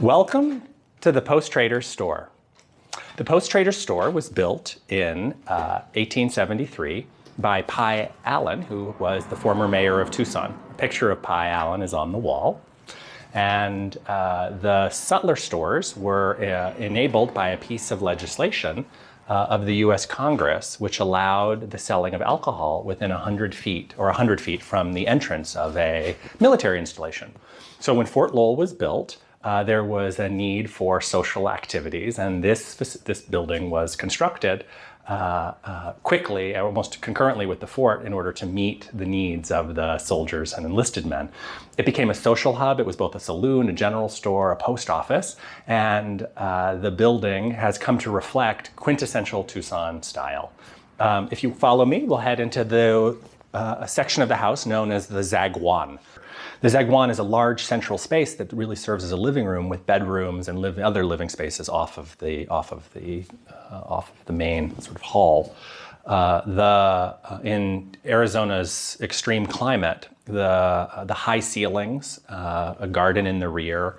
Welcome to the Post Trader's Store. The Post Trader's Store was built in 1873 by Pi Allen, who was the former mayor of Tucson. A picture of Pi Allen is on the wall. And the Sutler stores were enabled by a piece of legislation of the US Congress, which allowed the selling of alcohol within 100 feet from the entrance of a military installation. So when Fort Lowell was built, there was a need for social activities, and this building was constructed quickly, almost concurrently with the fort, in order to meet the needs of the soldiers and enlisted men. It became a social hub. It was both a saloon, a general store, a post office, and the building has come to reflect quintessential Tucson style. If you follow me, we'll head into a section of the house known as the Zagwan. The Zagwan is a large central space that really serves as a living room with bedrooms and other living spaces off of the main sort of hall. In Arizona's extreme climate, the high ceilings, a garden in the rear,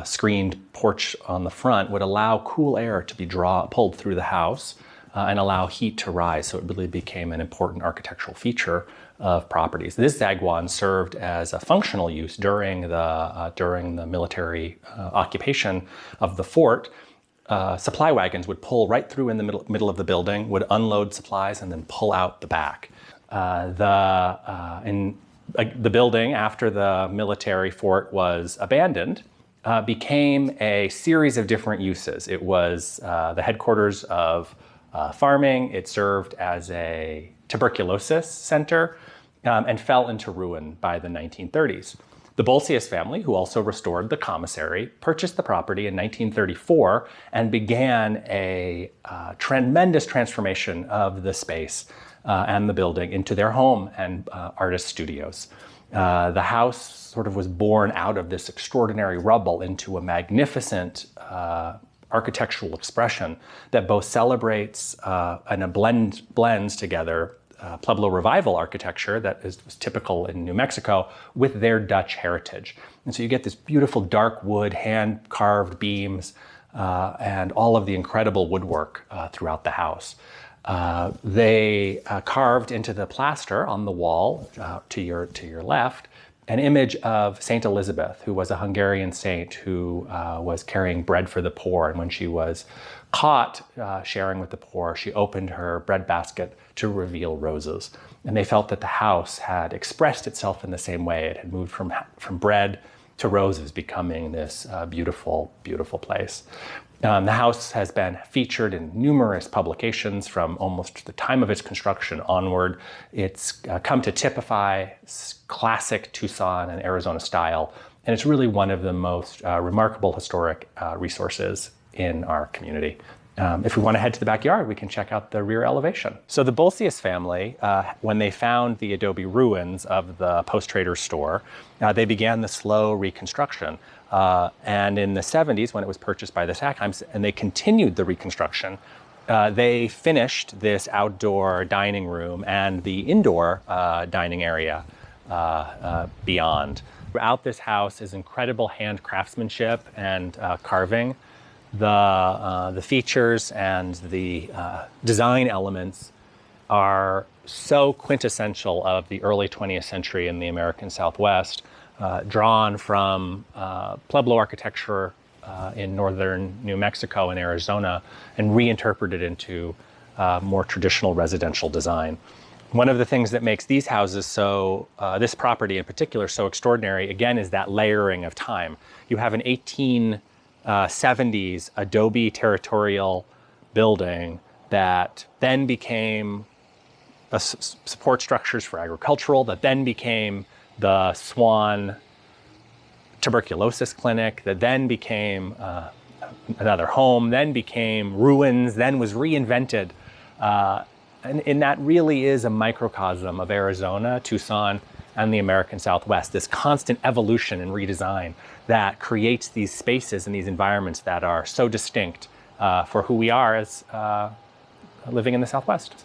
screened porch on the front would allow cool air to be pulled through the house and allow heat to rise. So it really became an important architectural feature of properties. This Zagwan served as a functional use during the military occupation of the fort. Supply wagons would pull right through in the middle of the building, would unload supplies, and then pull out the back. The building, after the military fort was abandoned, became a series of different uses. It was the headquarters of farming. It served as a tuberculosis center and fell into ruin by the 1930s. The Bulsius family, who also restored the commissary, purchased the property in 1934 and began a tremendous transformation of the space and the building into their home and artist studios. The house sort of was born out of this extraordinary rubble into a magnificent architectural expression that both celebrates and blends together Pueblo Revival architecture that was typical in New Mexico with their Dutch heritage. And so you get this beautiful dark wood, hand-carved beams, and all of the incredible woodwork throughout the house. They carved into the plaster on the wall to your left an image of Saint Elizabeth, who was a Hungarian saint who was carrying bread for the poor. And when she was caught sharing with the poor, she opened her bread basket to reveal roses. And they felt that the house had expressed itself in the same way. It had moved from bread to roses, becoming this beautiful, beautiful place. The house has been featured in numerous publications from almost the time of its construction onward. It's come to typify classic Tucson and Arizona style, and it's really one of the most remarkable historic resources in our community. If we want to head to the backyard, we can check out the rear elevation. So the Bulsius family, when they found the adobe ruins of the Post Trader's Store, they began the slow reconstruction. And in the 70s, when it was purchased by the Sackheims, and they continued the reconstruction, they finished this outdoor dining room and the indoor dining area beyond. Throughout this house is incredible hand craftsmanship and carving. The features and the design elements are so quintessential of the early 20th century in the American Southwest, drawn from Pueblo architecture in northern New Mexico and Arizona, and reinterpreted into more traditional residential design. One of the things that makes these houses this property in particular, so extraordinary, again, is that layering of time. You have an 1870s adobe territorial building that then became support structures for agricultural, that then became the Swan tuberculosis clinic, that then became another home, then became ruins, then was reinvented. And that really is a microcosm of Arizona, Tucson, and the American Southwest, this constant evolution and redesign that creates these spaces and these environments that are so distinct for who we are as living in the Southwest.